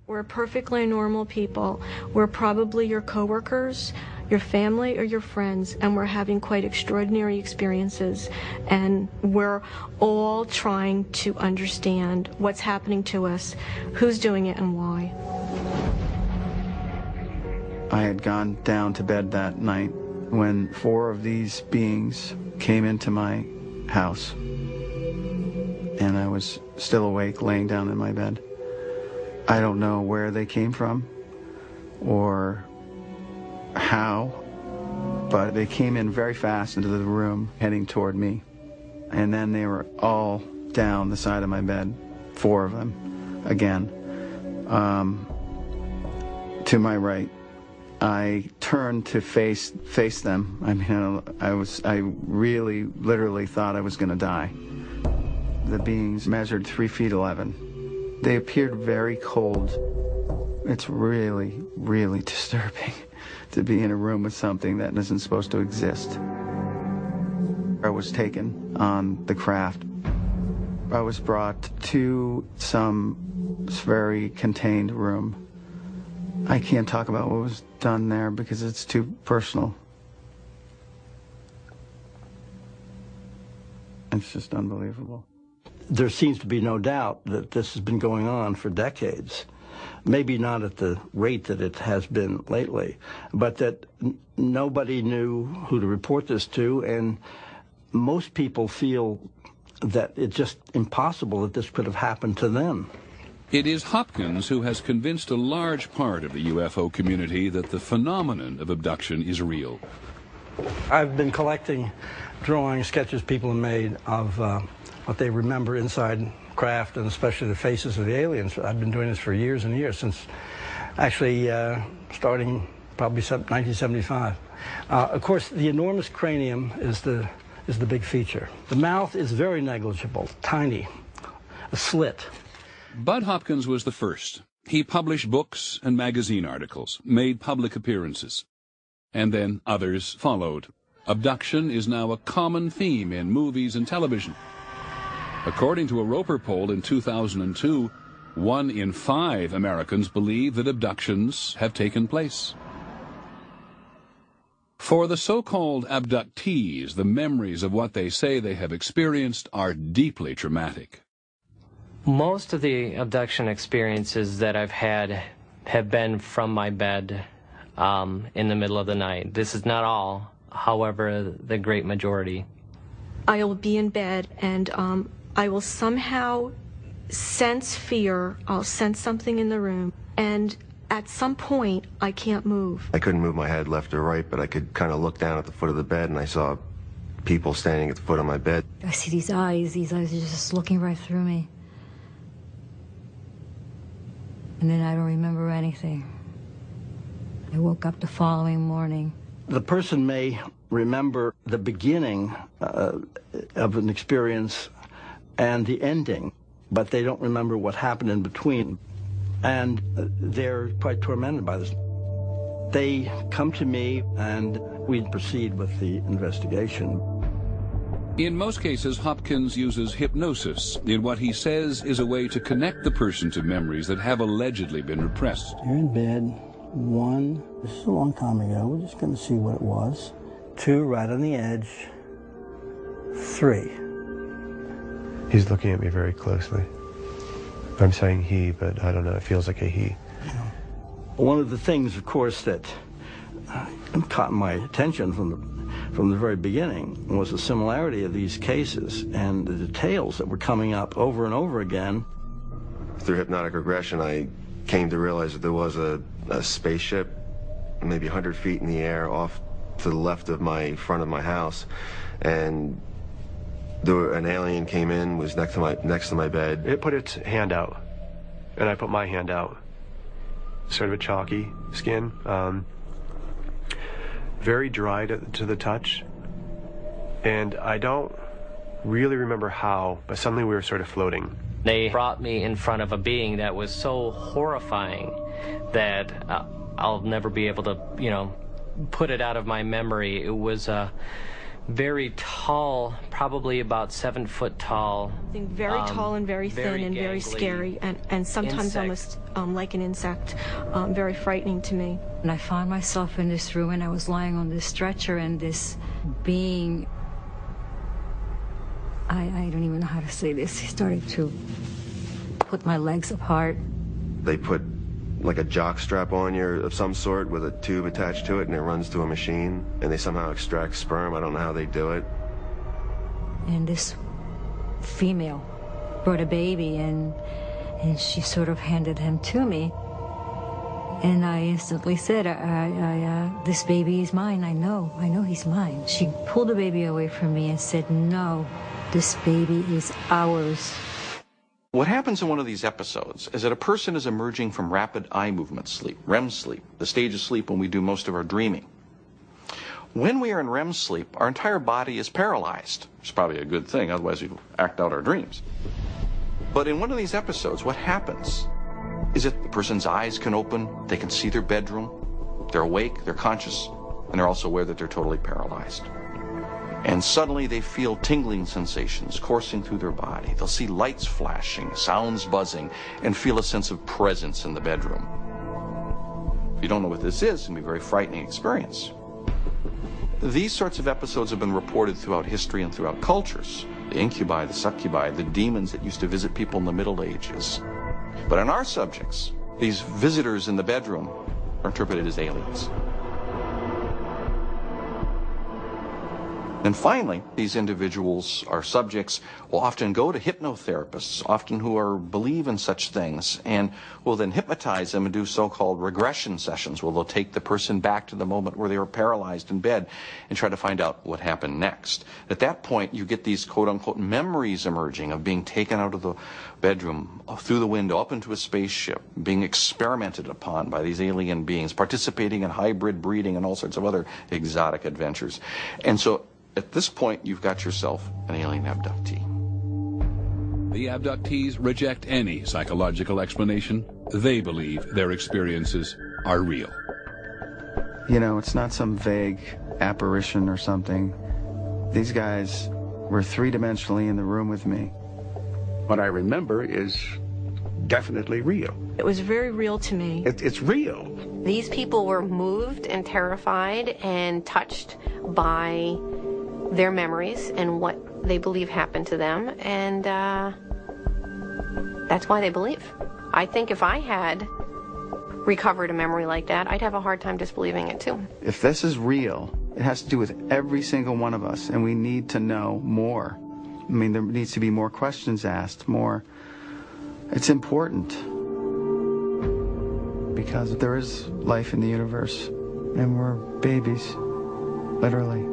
We're perfectly normal people. We're probably your coworkers, your family, or your friends, and we're having quite extraordinary experiences, and we're all trying to understand what's happening to us, who's doing it, and why. I had gone down to bed that night when 4 of these beings came into my house, and I was still awake, laying down in my bed. I don't know where they came from or how, but they came in very fast into the room, heading toward me. And then they were all down the side of my bed, 4 of them, again, to my right. I turned to face them. I mean, I really, literally thought I was going to die. The beings measured 3 feet 11. They appeared very cold. It's really, really disturbing to be in a room with something that isn't supposed to exist. I was taken on the craft. I was brought to some very contained room. I can't talk about what was done there because it's too personal. It's just unbelievable. There seems to be no doubt that this has been going on for decades. Maybe not at the rate that it has been lately, but that nobody knew who to report this to, and most people feel that it's just impossible that this could have happened to them. It is Hopkins who has convinced a large part of the UFO community that the phenomenon of abduction is real. I've been collecting drawings, sketches people have made of what they remember inside craft, and especially the faces of the aliens. I've been doing this for years and years, since actually starting probably 1975. Of course, the enormous cranium is the big feature. The mouth is very negligible, tiny, a slit. Bud Hopkins was the first. He published books and magazine articles, made public appearances, and then others followed. Abduction is now a common theme in movies and television. According to a Roper poll in 2002, 1 in 5 Americans believe that abductions have taken place. For the so-called abductees, the memories of what they say they have experienced are deeply traumatic. Most of the abduction experiences that I've had have been from my bed in the middle of the night. This is not all, however, the great majority. I will be in bed, and I will somehow sense fear. I'll sense something in the room, and at some point, I can't move. I couldn't move my head left or right, but I could kind of look down at the foot of the bed, and I saw people standing at the foot of my bed. I see these eyes are just looking right through me. And then I don't remember anything. I woke up the following morning. The person may remember the beginning of an experience and the ending, but they don't remember what happened in between. And they're quite tormented by this. They come to me, and we proceed with the investigation. In most cases, Hopkins uses hypnosis in what he says is a way to connect the person to memories that have allegedly been repressed. You're in bed. 1, this is a long time ago. We're just going to see what it was. 2, right on the edge. 3. He's looking at me very closely. I'm saying he, but I don't know. It feels like a he. One of the things, of course, that caught my attention from the very beginning was the similarity of these cases and the details that were coming up over and over again. Through hypnotic regression, I came to realize that there was a spaceship maybe 100 feet in the air off to the left of front of my house, and an alien came in, was next to my bed. It put its hand out, and I put my hand out. Sort of a chalky skin, very dry to the touch, and I don't really remember how, but suddenly we were sort of floating. They brought me in front of a being that was so horrifying that I'll never be able to, put it out of my memory. It was very tall, probably about 7 foot tall. Very tall and very thin and very scary, and sometimes insect. almost like an insect, very frightening to me. And I found myself in this room, and I was lying on this stretcher, and this being, I don't even know how to say this, he started to put my legs apart. They put like a jock strap on you of some sort with a tube attached to it, and it runs to a machine, and they somehow extract sperm. I don't know how they do it. And this female brought a baby, and she sort of handed him to me. And I instantly said, this baby is mine. I know he's mine. She pulled the baby away from me and said, no, this baby is ours. What happens in one of these episodes is that a person is emerging from rapid eye movement sleep, REM sleep, the stage of sleep when we do most of our dreaming. When we are in REM sleep, our entire body is paralyzed. It's probably a good thing, otherwise we'd act out our dreams. But in one of these episodes, what happens is that the person's eyes can open, they can see their bedroom, they're awake, they're conscious, and they're also aware that they're totally paralyzed. And suddenly they feel tingling sensations coursing through their body. They'll see lights flashing, sounds buzzing, and feel a sense of presence in the bedroom. If you don't know what this is, it can be a very frightening experience. These sorts of episodes have been reported throughout history and throughout cultures. The incubi, the succubi, the demons that used to visit people in the Middle Ages. But in our subjects, these visitors in the bedroom are interpreted as aliens. And finally, these individuals, our subjects, will often go to hypnotherapists, often who believe in such things, and will then hypnotize them and do so-called regression sessions, where they'll take the person back to the moment where they were paralyzed in bed and try to find out what happened next. At that point, you get these quote-unquote memories emerging of being taken out of the bedroom, through the window, up into a spaceship, being experimented upon by these alien beings, participating in hybrid breeding and all sorts of other exotic adventures. And so, at this point, you've got yourself an alien abductee. The abductees reject any psychological explanation. They believe their experiences are real. You know, it's not some vague apparition or something. These guys were three-dimensionally in the room with me. What I remember is definitely real. It was very real to me. It's real. These people were moved and terrified and touched by their memories and what they believe happened to them, and that's why they believe. I think if I had recovered a memory like that, I'd have a hard time disbelieving it too. If this is real, it has to do with every single one of us, and we need to know more. I mean, there needs to be more questions asked, more. It's important, because there is life in the universe, and we're babies, literally.